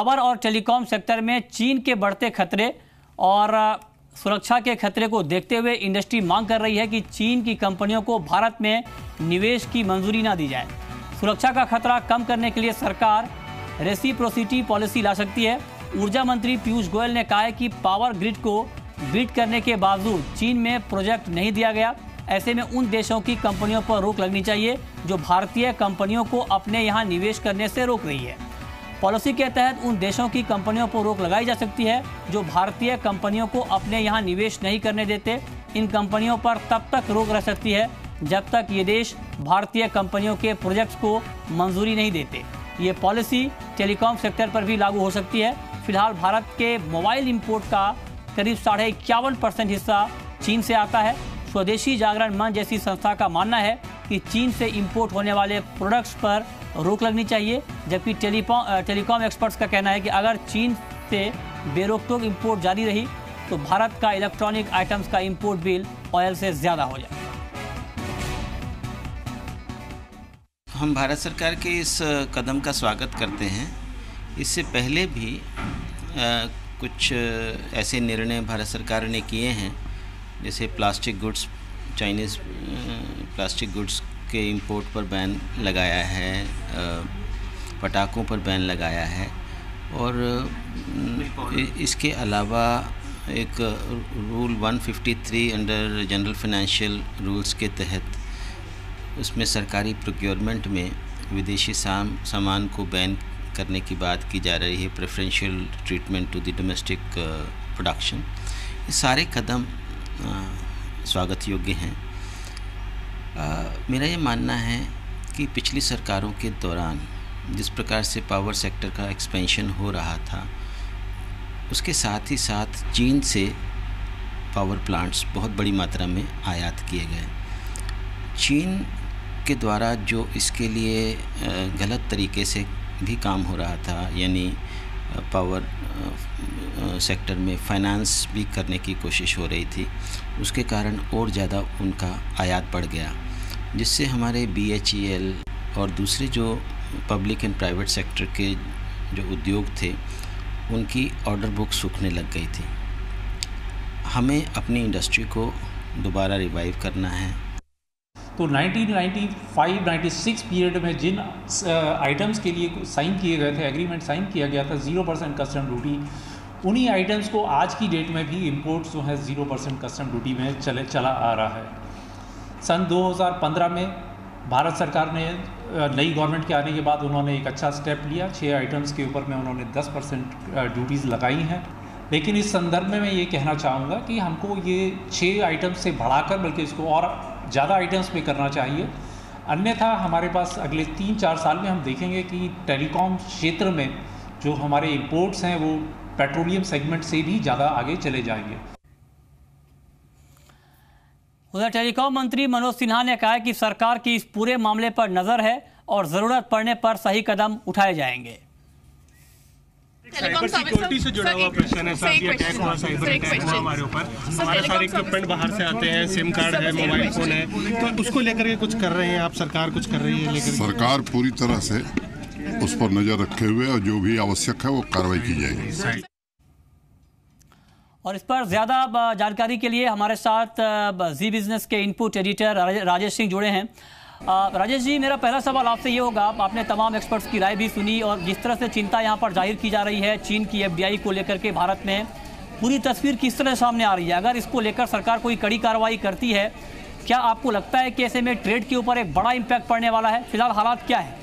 Power और telecom sector में चीन के बढ़ते खतरे और सुरक्षा के खतरे को देखते हुए इंडस्ट्री मांग कर रही है कि चीन की कंपनियों को भारत में निवेश की मंजूरी ना दी जाए। सुरक्षा का खतरा कम करने के लिए सरकार रेसिप्रोसिटी पॉलिसी ला सकती है। ऊर्जा मंत्री पीयूष गोयल ने कहा है कि पावर ग्रिड को बीट करने के बावजूद चीन में प्रोजेक्ट नहीं दिया गया। ऐसे में उन देशों की कंपनियों पर रोक लगनी चाहिए जो भारतीय कंपनियों को अपने यहाँ निवेश करने से रोक रही है। पॉलिसी के तहत उन देशों की कंपनियों पर रोक लगाई जा सकती है जो भारतीय कंपनियों को अपने यहाँ निवेश नहीं करने देते। इन कंपनियों पर तब तक रोक रह सकती है जब तक ये देश भारतीय कंपनियों के प्रोजेक्ट्स को मंजूरी नहीं देते। ये पॉलिसी टेलीकॉम सेक्टर पर भी लागू हो सकती है। फिलहाल भारत के मोबाइल इंपोर्ट का करीब 51% हिस्सा चीन से आता है। स्वदेशी जागरण मंच जैसी संस्था का मानना है कि चीन से इंपोर्ट होने वाले प्रोडक्ट्स पर रोक लगनी चाहिए, जबकि टेलीकॉम एक्सपर्ट्स का कहना है कि अगर चीन से बेरोक-टोक इंपोर्ट जारी रही तो भारत का इलेक्ट्रॉनिक आइटम्स का इंपोर्ट बिल ऑयल से ज़्यादा हो जाए। हम भारत सरकार के इस कदम का स्वागत करते हैं। इससे पहले भी कुछ ऐसे निर्णय भारत सरकार ने किए हैं, जैसे plastic goods, Chinese plastic goods के इंपोर्ट पर बैन लगाया है, पटाखों पर बैन लगाया है, और इसके अलावा एक rule 153 under general financial rules के तहत उसमें सरकारी प्रोक्योरमेंट में विदेशी सामान को बैन करने की बात की जा रही है, preferential treatment to the domestic production. ये सारे कदम स्वागत योग्य हैं। मेरा ये मानना है कि पिछली सरकारों के दौरान जिस प्रकार से पावर सेक्टर का एक्सपेंशन हो रहा था, उसके साथ ही साथ चीन से पावर प्लांट्स बहुत बड़ी मात्रा में आयात किए गए। चीन के द्वारा जो इसके लिए गलत तरीके से भी काम हो रहा था, यानी पावर सेक्टर में फाइनेंस भी करने की कोशिश हो रही थी, उसके कारण और ज़्यादा उनका आयात बढ़ गया, जिससे हमारे BHEL और दूसरे जो पब्लिक एंड प्राइवेट सेक्टर के जो उद्योग थे, उनकी ऑर्डर बुक सूखने लग गई थी। हमें अपनी इंडस्ट्री को दोबारा रिवाइव करना है। तो 1995-96 पीरियड में जिन आइटम्स के लिए साइन किए गए थे, एग्रीमेंट साइन किया गया था 0% कस्टम ड्यूटी, उन्हीं आइटम्स को आज की डेट में भी इंपोर्ट जो है 0% कस्टम ड्यूटी में चला आ रहा है। सन 2015 में भारत सरकार ने नई गवर्नमेंट के आने के बाद उन्होंने एक अच्छा स्टेप लिया। 6 आइटम्स के ऊपर में उन्होंने 10% ड्यूटीज़ लगाई हैं। लेकिन इस संदर्भ में मैं ये कहना चाहूँगा कि हमको ये 6 आइटम्स से बढ़ाकर बल्कि इसको और ज़्यादा आइटम्स पे करना चाहिए। अन्यथा हमारे पास अगले 3-4 साल में हम देखेंगे कि टेलीकॉम क्षेत्र में जो हमारे इंपोर्ट्स हैं वो पेट्रोलियम सेगमेंट से भी ज़्यादा आगे चले जाएंगे। उधर टेलीकॉम मंत्री मनोज सिन्हा ने कहा कि सरकार की इस पूरे मामले पर नज़र है और ज़रूरत पड़ने पर सही कदम उठाए जाएंगे। साइबर सिक्योरिटी से जुड़ा हुआ प्रश्न है साहब, ये अटैक हुआ, साइबर अटैक हुआ हमारे ऊपर, हमारे सारे इक्विपमेंट बाहर से आते हैं, सिम कार्ड है, मोबाइल फोन है, तो उसको लेकर के कुछ कर रहे हैं आप? सरकार कुछ कर रही है लेकर? सरकार पूरी तरह से उस पर नजर रखे हुए और जो भी आवश्यक है वो कार्रवाई की जाएगी। और इस पर ज़्यादा जानकारी के लिए हमारे साथ जी बिजनेस के इनपुट एडिटर राजेश सिंह जुड़े हैं। राजेश जी, मेरा पहला सवाल आपसे ये होगा, आपने तमाम एक्सपर्ट्स की राय भी सुनी और जिस तरह से चिंता यहाँ पर जाहिर की जा रही है चीन की FDI को लेकर के भारत में, पूरी तस्वीर किस तरह सामने आ रही है? अगर इसको लेकर सरकार कोई कड़ी कार्रवाई करती है, क्या आपको लगता है कि ऐसे में ट्रेड के ऊपर एक बड़ा इम्पैक्ट पड़ने वाला है? फिलहाल हालात क्या है?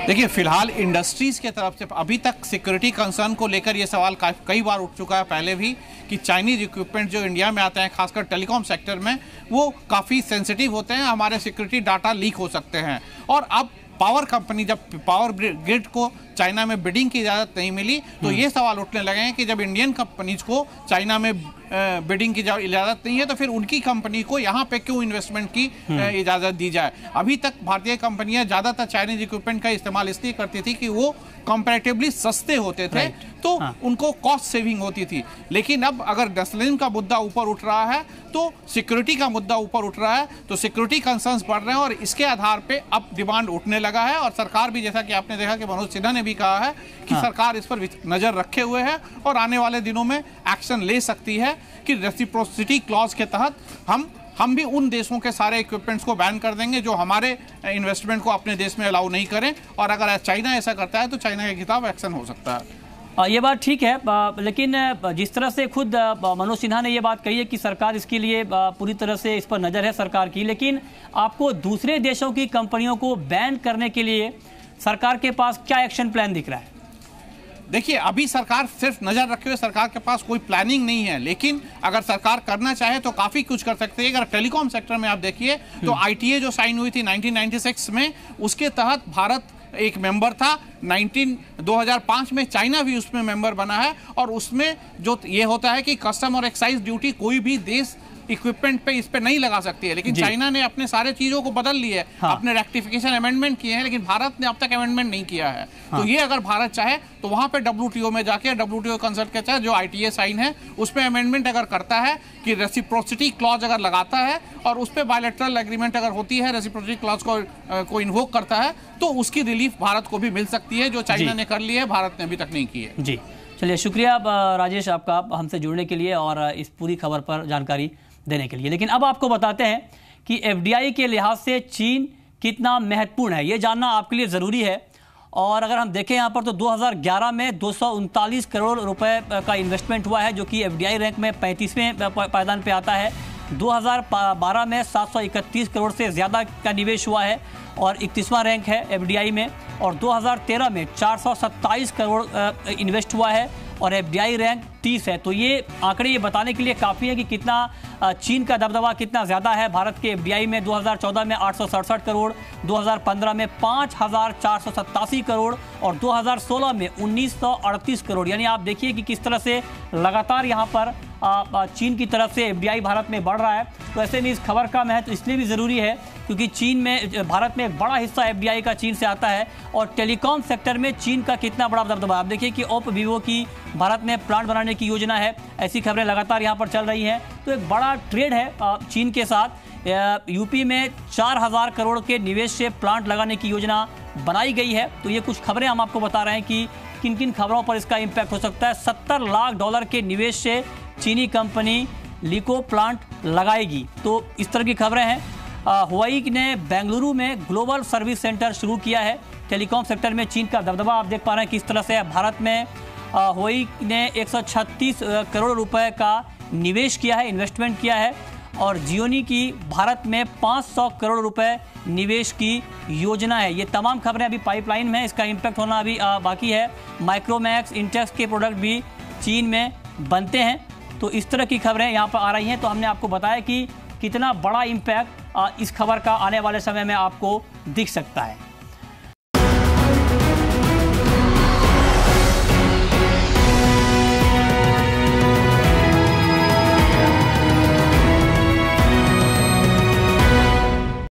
देखिए, फिलहाल इंडस्ट्रीज के तरफ से अभी तक सिक्योरिटी कंसर्न को लेकर ये सवाल कई बार उठ चुका है पहले भी, कि चाइनीज इक्विपमेंट जो इंडिया में आते हैं खासकर टेलीकॉम सेक्टर में, वो काफ़ी सेंसिटिव होते हैं, हमारे सिक्योरिटी डाटा लीक हो सकते हैं। और अब पावर कंपनी, जब पावर ग्रिड को चाइना में बिडिंग की इजाज़त नहीं मिली, तो ये सवाल उठने लगे हैं कि जब इंडियन कंपनीज को चाइना में बिडिंग की इजाज़त नहीं है तो फिर उनकी कंपनी को यहाँ पे क्यों इन्वेस्टमेंट की इजाज़त दी जाए। अभी तक भारतीय कंपनियां ज़्यादातर चाइनीज इक्विपमेंट का इस्तेमाल इसलिए करती थी कि वो कंपैरेटिवली सस्ते होते थे, तो उनको कॉस्ट सेविंग होती थी। लेकिन अब अगर नेशनलिज्म का मुद्दा ऊपर उठ रहा है तो सिक्योरिटी का मुद्दा ऊपर उठ रहा है, तो सिक्योरिटी कंसर्न्स बढ़ रहे हैं और इसके आधार पर अब डिमांड उठने लगा है। और सरकार भी, जैसा कि आपने देखा कि मनोज सिन्हा ने भी भी कहा है कि सरकार इस पर नजर रखे हुए है और आने वाले दिनों में एक्शन ले सकती है कि रेसिप्रोसिटी क्लॉज के तहत हम भी उन देशों के सारे इक्विपमेंट्स को बैन कर देंगे जो हमारे इन्वेस्टमेंट को अपने देश में अलाउ नहीं करें, और अगर चाइना ऐसा करता है तो चाइना के खिलाफ एक्शन हो सकता है। ये बात ठीक है, लेकिन जिस तरह से खुद मनोज सिन्हा ने ये बात कही है कि सरकार इसके लिए पूरी तरह से इस पर नज़र है सरकार की, लेकिन आपको दूसरे देशों की कंपनियों को बैन करने के लिए सरकार के पास क्या एक्शन प्लान दिख रहा है? देखिए, अभी सरकार सिर्फ नज़र रखे हुए, सरकार के पास कोई प्लानिंग नहीं है, लेकिन अगर सरकार करना चाहे तो काफ़ी कुछ कर सकती है। अगर टेलीकॉम सेक्टर में आप देखिए तो ITA जो साइन हुई थी 1996 में, उसके तहत भारत एक मेंबर था। 2005 में चाइना भी उसमें मेंबर बना है, और उसमें जो ये होता है कि कस्टम और एक्साइज ड्यूटी कोई भी देश इक्विपमेंट पे इस पे नहीं लगा सकती है, लेकिन चाइना ने अपने सारे चीजों को बदल लिए, अपने रेक्टिफिकेशन अमेंडमेंट किए हैं, लेकिन भारत ने अब तक अमेंडमेंट नहीं किया है। तो ये अगर भारत चाहे तो वहां पे WTO में जाके WTO कंसल्ट के तहत जो ITA साइन है उसमें अमेंडमेंट अगर करता है कि रेसिप्रोसिटी क्लॉज अगर लगाता है और उस पर बायलैटरल एग्रीमेंट अगर होती है, रेसिप्रोसिटी क्लॉज को इन्वोक करता है, तो उसकी रिलीफ भारत को भी मिल सकती है, जो चाइना ने कर ली है, भारत ने अभी तक नहीं की है। जी, चलिए, शुक्रिया राजेश आपका हमसे जुड़ने के लिए और इस पूरी खबर पर जानकारी देने के लिए। लेकिन अब आपको बताते हैं कि FDI के लिहाज से चीन कितना महत्वपूर्ण है, ये जानना आपके लिए ज़रूरी है। और अगर हम देखें यहाँ पर तो 2011 में 239 करोड़ रुपए का इन्वेस्टमेंट हुआ है, जो कि FDI रैंक में 35वें पायदान पे आता है। 2012 में 731 करोड़ से ज़्यादा का निवेश हुआ है और 31वां रैंक है FDI में, और 2013 में 427 करोड़ इन्वेस्ट हुआ है और FDI रैंक 30 है। तो ये आंकड़े ये बताने के लिए काफ़ी है कि कितना चीन का दबदबा कितना ज़्यादा है भारत के FDI में। 2014 में 867 करोड़, 2015 में 5487 करोड़ और 2016 में 1938 करोड़। यानी आप देखिए कि किस तरह से लगातार यहाँ पर चीन की तरफ से FDI भारत में बढ़ रहा है। तो ऐसे में इस खबर का महत्व इसलिए भी ज़रूरी है क्योंकि चीन में, भारत में एक बड़ा हिस्सा FDI का चीन से आता है, और टेलीकॉम सेक्टर में चीन का कितना बड़ा दबदबा। आप देखिए कि ओप्पो वीवो की भारत में प्लांट बनाने की योजना है, ऐसी खबरें लगातार यहाँ पर चल रही हैं। तो एक बड़ा ट्रेड है चीन के साथ। यूपी में 4000 करोड़ के निवेश से प्लांट लगाने की योजना बनाई गई है। तो ये कुछ खबरें हम आपको बता रहे हैं कि किन किन खबरों पर इसका इम्पैक्ट हो सकता है। $70 लाख के निवेश से चीनी कंपनी लिको प्लांट लगाएगी। तो इस तरह की खबरें हैं। हुआई ने बेंगलुरु में ग्लोबल सर्विस सेंटर शुरू किया है। टेलीकॉम सेक्टर में चीन का दबदबा आप देख पा रहे हैं किस तरह से। भारत में हुआई ने 136 करोड़ रुपए का निवेश किया है, इन्वेस्टमेंट किया है, और जियोनी की भारत में 500 करोड़ रुपए निवेश की योजना है। ये तमाम खबरें अभी पाइपलाइन में, इसका इम्पैक्ट होना अभी बाकी है। माइक्रोमैक्स, इंटेक्स के प्रोडक्ट भी चीन में बनते हैं। तो इस तरह की खबरें यहाँ पर आ रही हैं। तो हमने आपको बताया कि कितना बड़ा इम्पैक्ट इस खबर का आने वाले समय में आपको दिख सकता है।